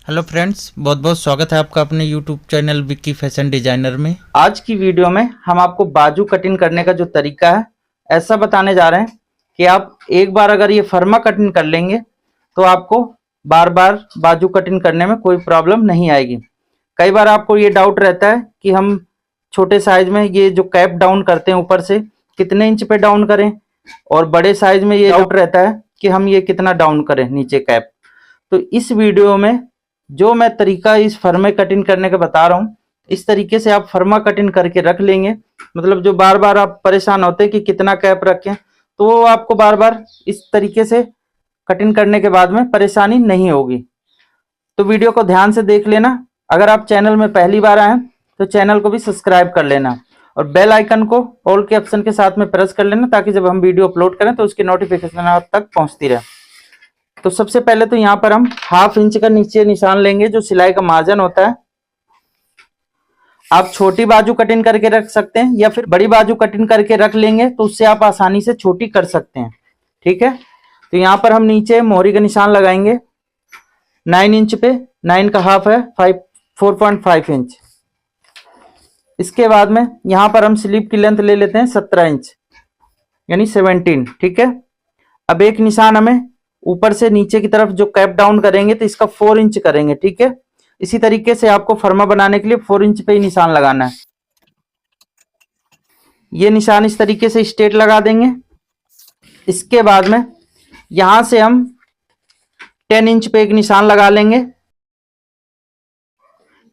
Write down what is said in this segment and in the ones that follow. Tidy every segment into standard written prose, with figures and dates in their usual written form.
Hello friends, बहुत बहुत स्वागत है आपका अपने YouTube channel Vicky fashion designer में। आज की वीडियो में हम आपको बाजू कटिंग करने का जो तरीका है ऐसा बताने जा रहे हैं कि आप एक बार अगर ये फर्मा कटिंग कर लेंगे तो आपको बार बार बाजू कटिंग करने में कोई प्रॉब्लम नहीं आएगी। कई बार आपको ये डाउट रहता है कि हम छोटे साइज में ये जो कैप डाउन करते हैं ऊपर से कितने इंच पे डाउन करें, और बड़े साइज में ये डाउट रहता है कि हम ये कितना डाउन करें नीचे कैप। तो इस वीडियो में जो मैं तरीका इस फर्मे कटिंग करने का बता रहा हूँ, इस तरीके से आप फर्मा कटिंग करके रख लेंगे। मतलब जो बार बार आप परेशान होते हैं कि कितना कैप रखें, तो वो आपको बार बार इस तरीके से कटिंग करने के बाद में परेशानी नहीं होगी। तो वीडियो को ध्यान से देख लेना। अगर आप चैनल में पहली बार आए तो चैनल को भी सब्सक्राइब कर लेना और बेल आइकन को ऑल के ऑप्शन के साथ में प्रेस कर लेना, ताकि जब हम वीडियो अपलोड करें तो उसकी नोटिफिकेशन आप तक पहुंचती रहे। तो सबसे पहले तो यहाँ पर हम 1/2 इंच का नीचे निशान लेंगे, जो सिलाई का मार्जिन होता है। आप छोटी बाजू कटिंग करके रख सकते हैं या फिर बड़ी बाजू कटिंग करके रख लेंगे तो उससे आप आसानी से छोटी कर सकते हैं। ठीक है, तो यहाँ पर हम नीचे मोहरी का निशान लगाएंगे 9 इंच पे। 9 का हाफ है 4.5 इंच। इसके बाद में यहाँ पर हम स्लीव की लेंथ ले लेते हैं 17 इंच यानी 17। ठीक है, अब एक निशान हमें ऊपर से नीचे की तरफ जो कैप डाउन करेंगे तो इसका 4 इंच करेंगे। ठीक है, इसी तरीके से आपको फर्मा बनाने के लिए 4 इंच पे ही निशान लगाना है। ये निशान इस तरीके से स्ट्रेट लगा देंगे। इसके बाद में यहां से हम 10 इंच पे एक निशान लगा लेंगे।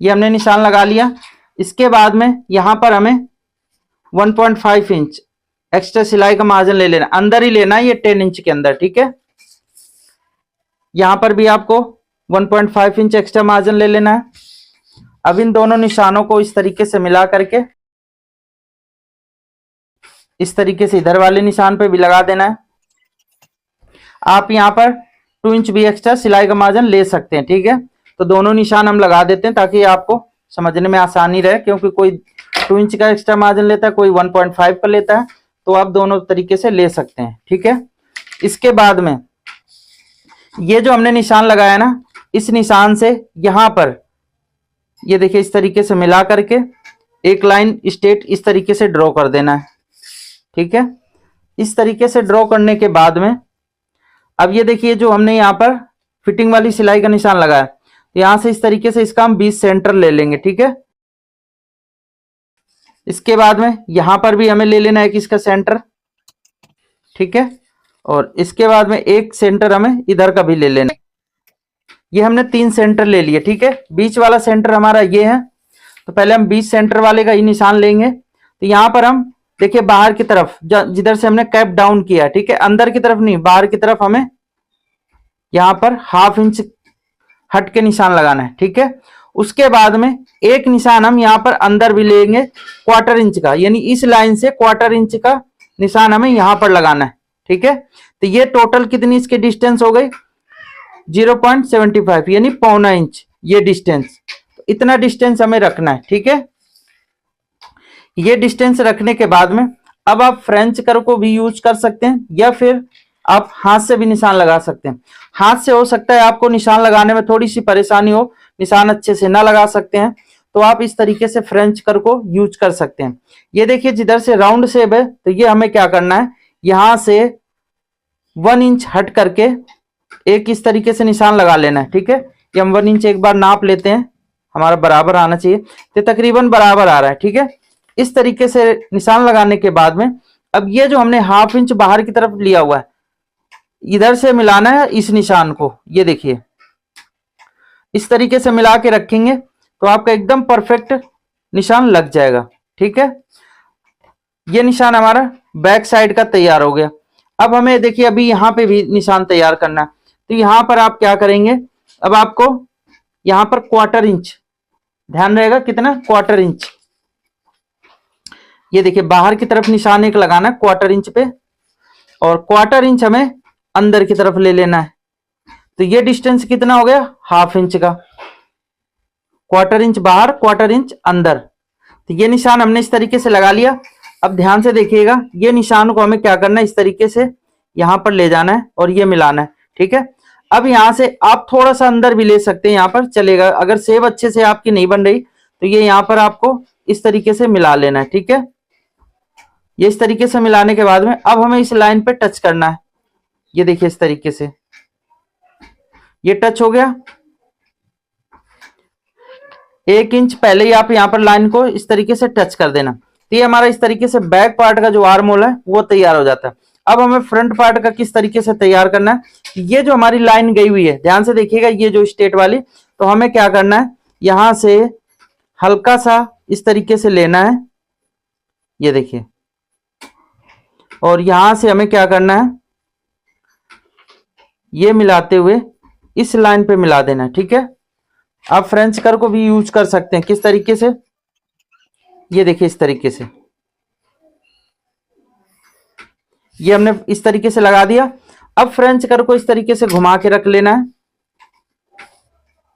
ये हमने निशान लगा लिया। इसके बाद में यहां पर हमें 1.5 इंच एक्स्ट्रा सिलाई का मार्जिन ले लेना, अंदर ही लेना है, ये 10 इंच के अंदर। ठीक है, यहां पर भी आपको 1.5 इंच एक्स्ट्रा मार्जिन ले लेना है। अब इन दोनों निशानों को इस तरीके से मिला करके इस तरीके से इधर वाले निशान पे भी लगा देना है। आप यहां पर 2 इंच भी एक्स्ट्रा सिलाई का मार्जिन ले सकते हैं। ठीक है, तो दोनों निशान हम लगा देते हैं ताकि आपको समझने में आसानी रहे, क्योंकि कोई 2 इंच का एक्स्ट्रा मार्जिन लेता है, कोई 1.5 का लेता है, तो आप दोनों तरीके से ले सकते हैं। ठीक है, इसके बाद में ये जो हमने निशान लगाया ना, इस निशान से यहां पर ये देखिए इस तरीके से मिला करके एक लाइन स्ट्रेट इस तरीके से ड्रॉ कर देना है। ठीक है, इस तरीके से ड्रॉ करने के बाद में अब ये देखिए जो हमने यहाँ पर फिटिंग वाली सिलाई का निशान लगाया, यहां से इस तरीके से इसका हम 20 सेंटर ले लेंगे। ठीक है, इसके बाद में यहां पर भी हमें ले लेना है कि इसका सेंटर। ठीक है, और इसके बाद में एक सेंटर हमें इधर का भी ले लेना। ये हमने 3 सेंटर ले लिए। ठीक है, बीच वाला सेंटर हमारा ये है, तो पहले हम 20 सेंटर वाले का ही निशान लेंगे। तो यहां पर हम देखिए बाहर की तरफ जिधर से हमने कैप डाउन किया, ठीक है, अंदर की तरफ नहीं, बाहर की तरफ हमें यहां पर 1/2 इंच हट के निशान लगाना है। ठीक है, उसके बाद में एक निशान हम यहां पर अंदर भी लेंगे 1/4 इंच का, यानी इस लाइन से 1/4 इंच का निशान हमें यहां पर लगाना है। ठीक है, तो ये टोटल कितनी इसकी डिस्टेंस हो गई 0.75 यानी 0.25 इंच ये डिस्टेंस। तो इतना डिस्टेंस हमें रखना है। ठीक है, ये डिस्टेंस रखने के बाद में अब आप फ्रेंच कर्व को भी यूज कर सकते हैं या फिर आप हाथ से भी निशान लगा सकते हैं। हाथ से हो सकता है आपको निशान लगाने में थोड़ी सी परेशानी हो, निशान अच्छे से ना लगा सकते हैं, तो आप इस तरीके से फ्रेंच कर्व को यूज कर सकते हैं। ये देखिए जिधर से राउंड शेप है, तो ये हमें क्या करना है, यहां से 1 इंच हट करके एक इस तरीके से निशान लगा लेना है। ठीक है, ये हम 1 इंच एक बार नाप लेते हैं, हमारा बराबर आना चाहिए, तो तकरीबन बराबर आ रहा है। ठीक है, इस तरीके से निशान लगाने के बाद में अब ये जो हमने 1/2 इंच बाहर की तरफ लिया हुआ है, इधर से मिलाना है इस निशान को। ये देखिए इस तरीके से मिला के रखेंगे तो आपका एकदम परफेक्ट निशान लग जाएगा। ठीक है, ये निशान हमारा बैक साइड का तैयार हो गया। अब हमें देखिए अभी यहां पे भी निशान तैयार करना है, तो यहां पर आप क्या करेंगे, अब आपको यहां पर 1/4 इंच, ध्यान रहेगा कितना 1/4 इंच, ये देखिए बाहर की तरफ निशान एक लगाना है 1/4 इंच पे, और 1/4 इंच हमें अंदर की तरफ ले लेना है। तो ये डिस्टेंस कितना हो गया 1/2 इंच का, 1/4 इंच बाहर 1/4 इंच अंदर। तो ये निशान हमने इस तरीके से लगा लिया। अब ध्यान से देखिएगा, ये निशान को हमें क्या करना है, इस तरीके से यहां पर ले जाना है और ये मिलाना है। ठीक है, अब यहां से आप थोड़ा सा अंदर भी ले सकते हैं, यहां पर चलेगा। अगर सेव अच्छे से आपकी नहीं बन रही तो ये यहां पर आपको इस तरीके से मिला लेना है, ठीक है। ये इस तरीके से मिलाने के बाद में अब हमें इस लाइन पे टच करना है। ये देखिए इस तरीके से ये टच हो गया। 1 इंच पहले ही आप यहां पर लाइन को इस तरीके से टच कर देना। तो ये हमारा इस तरीके से बैक पार्ट का जो आर्म होल है वो तैयार हो जाता है। अब हमें फ्रंट पार्ट का किस तरीके से तैयार करना है। ये जो हमारी लाइन गई हुई है, ध्यान से देखिएगा, ये जो स्ट्रेट वाली, तो हमें क्या करना है, यहां से हल्का सा इस तरीके से लेना है, ये देखिए, और यहां से हमें क्या करना है, ये मिलाते हुए इस लाइन पे मिला देना है, ठीक है। आप फ्रेंच कर को भी यूज कर सकते हैं। किस तरीके से, ये देखिए इस तरीके से, ये हमने इस तरीके से लगा दिया। अब फ्रेंच कर को इस तरीके से घुमा के रख लेना है।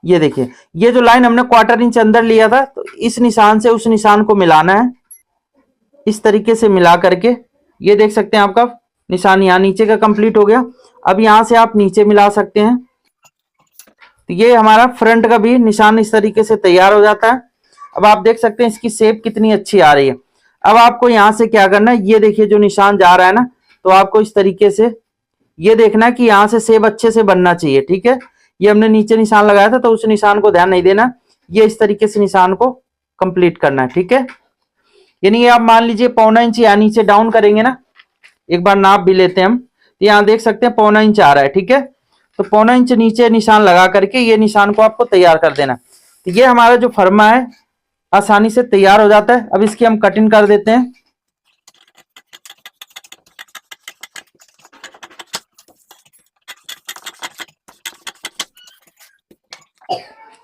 ये देखिए, ये जो लाइन हमने 1/4 इंच अंदर लिया था, तो इस निशान से उस निशान को मिलाना है। इस तरीके से मिला करके ये देख सकते हैं आपका निशान यहां नीचे का कंप्लीट हो गया। अब यहां से आप नीचे मिला सकते हैं। तो ये हमारा फ्रंट का भी निशान इस तरीके से तैयार हो जाता है। अब आप देख सकते हैं इसकी शेप कितनी अच्छी आ रही है। अब आपको यहां से क्या करना है, ये देखिए जो निशान जा रहा है ना, तो आपको इस तरीके से ये देखना है कि यहां से शेप अच्छे से बनना चाहिए, ठीक है। ये हमने नीचे निशान लगाया था तो उस निशान को ध्यान नहीं देना, ये इस तरीके से निशान को कंप्लीट करना है, ठीक है। यानी ये आप मान लीजिए 1/4 इंच या नीचे डाउन करेंगे ना, एक बार नाप भी लेते हैं हम, तो यहाँ देख सकते हैं 1/4 इंच आ रहा है, ठीक है। तो 1/4 इंच नीचे निशान लगा करके ये निशान को आपको तैयार कर देना। तो ये हमारा जो फर्मा है आसानी से तैयार हो जाता है। अब इसकी हम कटिंग कर देते हैं।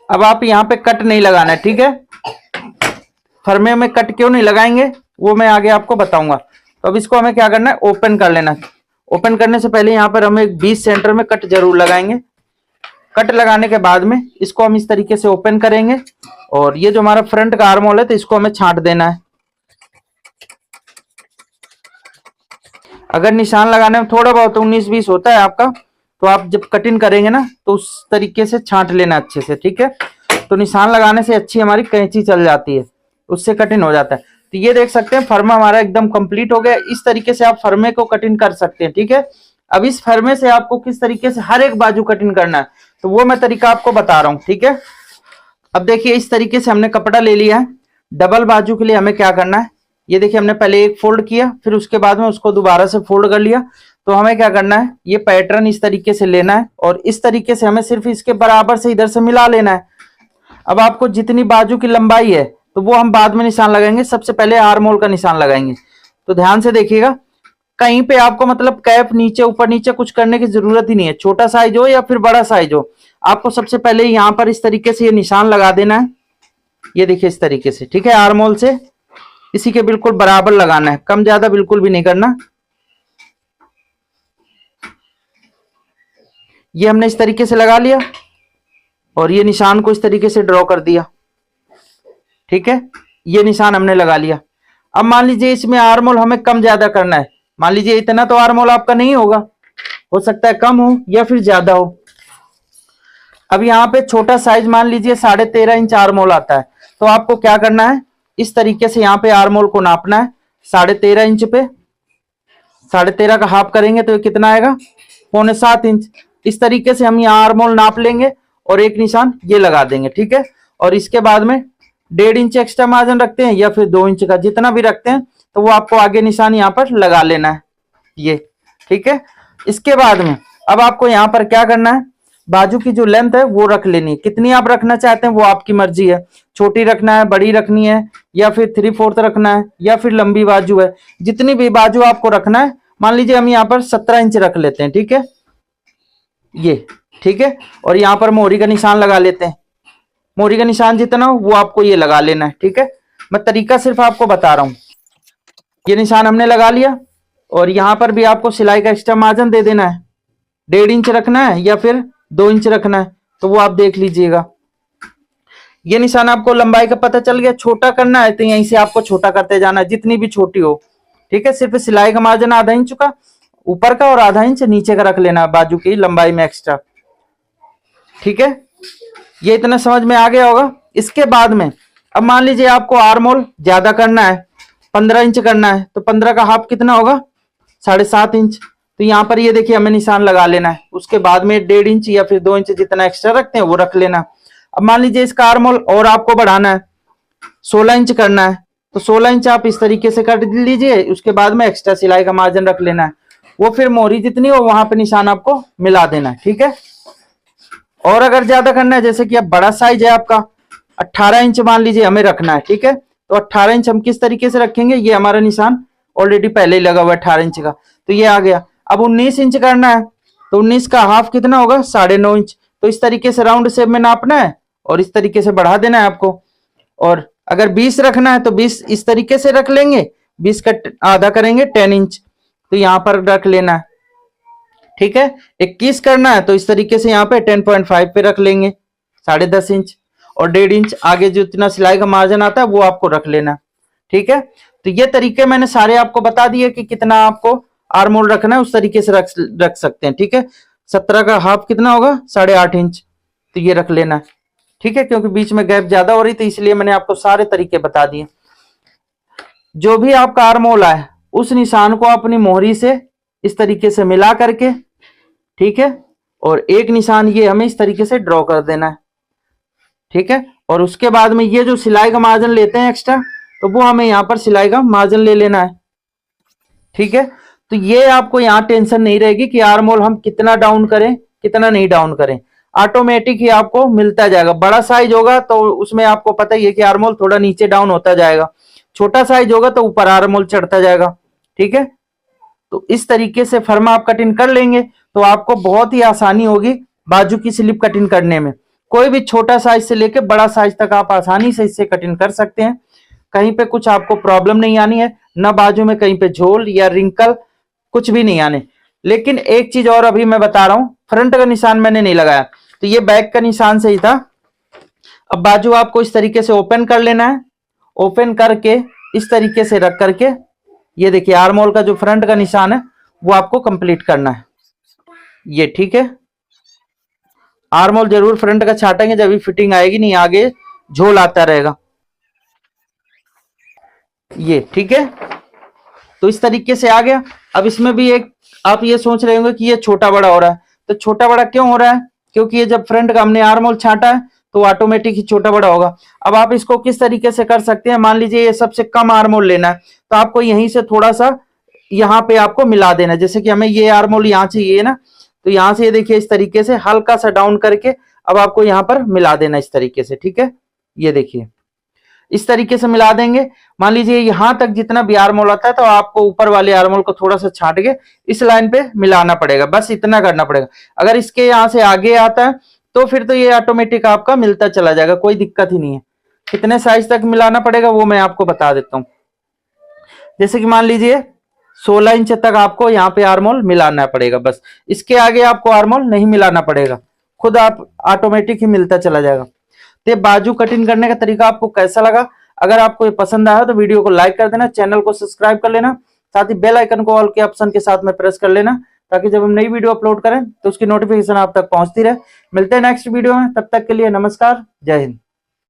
अब आप यहाँ पे कट नहीं लगाना है, ठीक है। फर्मे में कट क्यों नहीं लगाएंगे वो मैं आगे आपको बताऊंगा। तो अब इसको हमें क्या करना है, ओपन कर लेना है। ओपन करने से पहले यहाँ पर हम एक 20 सेंटर में कट जरूर लगाएंगे। कट लगाने के बाद में इसको हम इस तरीके से ओपन करेंगे, और ये जो हमारा फ्रंट का आर्म होल है तो इसको हमें छांट देना है। अगर निशान लगाने में थोड़ा बहुत 19-20 होता है आपका, तो आप जब कटिंग करेंगे ना तो उस तरीके से छांट लेना अच्छे से, ठीक है। तो निशान लगाने से अच्छी हमारी कैंची चल जाती है, उससे कटिंग हो जाता है। तो ये देख सकते हैं फर्मा हमारा एकदम कंप्लीट हो गया। इस तरीके से आप फर्मे को कटिंग कर सकते हैं, ठीक है। अब इस फर्मे से आपको किस तरीके से हर एक बाजू कटिंग करना है तो वो मैं तरीका आपको बता रहा हूं, ठीक है। अब देखिए इस तरीके से हमने कपड़ा ले लिया है। डबल बाजू के लिए हमें क्या करना है, ये देखिए हमने पहले एक फोल्ड किया, फिर उसके बाद में उसको दोबारा से फोल्ड कर लिया। तो हमें क्या करना है, ये पैटर्न इस तरीके से लेना है और इस तरीके से हमें सिर्फ इसके बराबर से इधर से मिला लेना है। अब आपको जितनी बाजू की लंबाई है तो वो हम बाद में निशान लगाएंगे, सबसे पहले आर्म होल का निशान लगाएंगे। तो ध्यान से देखिएगा, कहीं पे आपको मतलब कैप नीचे ऊपर नीचे कुछ करने की जरूरत ही नहीं है। छोटा साइज हो या फिर बड़ा साइज हो, आपको सबसे पहले यहां पर इस तरीके से ये निशान लगा देना है। ये देखिए इस तरीके से, ठीक है। आर्म होल से इसी के बिल्कुल बराबर लगाना है, कम ज्यादा बिल्कुल भी नहीं करना। ये हमने इस तरीके से लगा लिया और ये निशान को इस तरीके से ड्रॉ कर दिया, ठीक है। ये निशान हमने लगा लिया। अब मान लीजिए इसमें आर्म होल हमें कम ज्यादा करना है। मान लीजिए इतना तो आर्म होल आपका नहीं होगा, हो सकता है कम हो या फिर ज्यादा हो। अब यहाँ पे छोटा साइज मान लीजिए 13.5 इंच आर्म होल आता है, तो आपको क्या करना है, इस तरीके से यहाँ पे आर्म होल को नापना है 13.5 इंच पे। 13.5 का हाफ करेंगे तो ये कितना आएगा, 6.25 इंच। इस तरीके से हम यहाँ आर्म होल नाप लेंगे और एक निशान ये लगा देंगे, ठीक है। और इसके बाद में 1.5 इंच एक्स्ट्रा मार्जिन रखते हैं या फिर 2 इंच का, जितना भी रखते हैं, तो वो आपको आगे निशान यहाँ पर लगा लेना है, ये, ठीक है। इसके बाद में अब आपको यहाँ पर क्या करना है, बाजू की जो लेंथ है वो रख लेनी है। कितनी आप रखना चाहते हैं वो आपकी मर्जी है, छोटी रखना है, बड़ी रखनी है, या फिर 3/4 रखना है, या फिर लंबी बाजू है। जितनी भी बाजू आपको रखना है, मान लीजिए हम यहाँ पर 17 इंच रख लेते हैं, ठीक है, ये, ठीक है। और यहाँ पर मोहरी का निशान लगा लेते हैं। मोहरी का निशान जितना हो वो आपको ये लगा लेना है, ठीक है। मैं तरीका सिर्फ आपको बता रहा हूं। ये निशान हमने लगा लिया और यहाँ पर भी आपको सिलाई का एक्स्ट्रा मार्जिन दे देना है। 1.5 इंच रखना है या फिर 2 इंच रखना है, तो वो आप देख लीजिएगा। ये निशान आपको लंबाई का पता चल गया। छोटा करना है तो यहीं से आपको छोटा करते जाना है, जितनी भी छोटी हो, ठीक है। सिर्फ सिलाई का मार्जिन आधा इंच का ऊपर का और आधा इंच नीचे का रख लेना बाजू की लंबाई में एक्स्ट्रा। ठीक है, ये इतना समझ में आ गया होगा। इसके बाद में अब मान लीजिए आपको आर्म होल ज्यादा करना है, 15 इंच करना है, तो 15 का हाफ कितना होगा, 7.5 इंच। तो यहाँ पर ये देखिए हमें निशान लगा लेना है। उसके बाद में 1.5 इंच या फिर 2 इंच जितना एक्स्ट्रा रखते हैं वो रख लेना। अब मान लीजिए इसका आर्म होल और आपको बढ़ाना है, 16 इंच करना है, तो 16 इंच आप इस तरीके से काट लीजिए। उसके बाद में एक्स्ट्रा सिलाई का मार्जिन रख लेना है, वो फिर मोहरी जितनी हो वहां पे निशान आपको मिला देना है। ठीक है, और अगर ज्यादा करना है, जैसे कि अब बड़ा साइज है आपका 18 इंच मान लीजिए हमें रखना है, ठीक है, तो 18 इंच हम किस तरीके से रखेंगे, ये हमारा निशान ऑलरेडी पहले ही लगा हुआ है 18 इंच का, तो ये आ गया। अब 19 इंच करना है, तो 19 का हाफ कितना होगा, 9.5 इंच। तो इस तरीके से राउंड शेप में नापना है और इस तरीके से बढ़ा देना है आपको। और अगर 20 रखना है तो 20 इस तरीके से रख लेंगे, 20 का आधा करेंगे 10 इंच, तो यहां पर रख लेना है। ठीक है, 21 करना है तो इस तरीके से यहाँ पे 10.5 पे रख लेंगे, 10.5 इंच, और 1.5 इंच आगे जो इतना सिलाई का मार्जिन आता है वो आपको रख लेना। ठीक है, तो ये तरीके मैंने सारे आपको बता दिए कि कितना आपको आर्म होल रखना है, उस तरीके से रख सकते हैं। ठीक है, 17 का हाफ कितना होगा, 8.5 इंच, तो ये रख लेना है। ठीक है, क्योंकि बीच में गैप ज्यादा हो रही थी इसलिए मैंने आपको सारे तरीके बता दिए। जो भी आपका आर्म होल है उस निशान को अपनी मोहरी से इस तरीके से मिला करके, ठीक है, और एक निशान ये हमें इस तरीके से ड्रॉ कर देना है। ठीक है, और उसके बाद में ये जो सिलाई का मार्जिन लेते हैं एक्स्ट्रा, तो वो हमें यहाँ पर सिलाई का मार्जिन ले लेना है। ठीक है, तो ये आपको यहाँ टेंशन नहीं रहेगी कि आर्म होल हम कितना डाउन करें कितना नहीं डाउन करें, ऑटोमेटिक ही आपको मिलता जाएगा। बड़ा साइज होगा तो उसमें आपको पता ही है कि आर्म होल थोड़ा नीचे डाउन होता जाएगा, छोटा साइज होगा तो ऊपर आर्म होल चढ़ता जाएगा। ठीक है, तो इस तरीके से फर्मा आप कटिंग कर लेंगे तो आपको बहुत ही आसानी होगी बाजू की स्लिप कटिंग करने में। कोई भी छोटा साइज से लेकर बड़ा साइज तक आप आसानी से इससे कटिंग कर सकते हैं। कहीं पे कुछ आपको प्रॉब्लम नहीं आनी है, ना बाजू में कहीं पे झोल या रिंकल कुछ भी नहीं आने। लेकिन एक चीज और अभी मैं बता रहा हूं, फ्रंट का निशान मैंने नहीं लगाया, तो ये बैक का निशान सही था। अब बाजू आपको इस तरीके से ओपन कर लेना है, ओपन करके इस तरीके से रख करके ये देखिए आर्म होल का जो फ्रंट का निशान है वो आपको कंप्लीट करना है ये। ठीक है, आर्म होल जरूर फ्रंट का छाटेंगे, जब भी फिटिंग आएगी, नहीं आगे झोल आता रहेगा ये। ठीक है, तो इस तरीके से आ गया। अब इसमें भी एक आप ये सोच रहे होंगे कि ये छोटा बड़ा हो रहा है, तो छोटा बड़ा क्यों हो रहा है, क्योंकि ये जब फ्रंट का हमने आर्म होल छाटा है तो ऑटोमेटिक ही छोटा बड़ा होगा। अब आप इसको किस तरीके से कर सकते हैं, मान लीजिए ये सबसे कम आर्म होल लेना है, तो आपको यहीं से थोड़ा सा यहाँ पे आपको मिला देना है। जैसे कि हमें ये आर्म होल यहाँ चाहिए ना, तो यहाँ से ये देखिए इस तरीके से हल्का सा डाउन करके अब आपको यहाँ पर मिला देना इस तरीके से। ठीक है, ये देखिए इस तरीके से मिला देंगे। मान लीजिए यहां तक जितना भी आर्म होल आता है तो आपको ऊपर वाले आर्म होल को थोड़ा सा छाट के इस लाइन पे मिलाना पड़ेगा, बस इतना करना पड़ेगा। अगर इसके यहां से आगे आता है तो फिर तो ये ऑटोमेटिक आपका मिलता चला जाएगा, कोई दिक्कत ही नहीं है। कितने साइज तक मिलाना पड़ेगा वो मैं आपको बता देता हूं। जैसे कि मान लीजिए 16 इंच तक आपको यहाँ पे आर्म होल मिलाना पड़ेगा, बस इसके आगे आपको आर्म होल नहीं मिलाना पड़ेगा, खुद आप ऑटोमेटिक ही मिलता चला जाएगा। तो बाजू कटिंग करने का तरीका आपको कैसा लगा, अगर आपको ये पसंद आया तो वीडियो को लाइक कर देना, चैनल को सब्सक्राइब कर लेना, साथ ही बेल आइकन को ऑल के ऑप्शन के साथ में प्रेस कर लेना, ताकि जब हम नई वीडियो अपलोड करें तो उसकी नोटिफिकेशन आप तक पहुंचती रहे। मिलते हैं नेक्स्ट वीडियो में, तब तक के लिए नमस्कार, जय हिंद।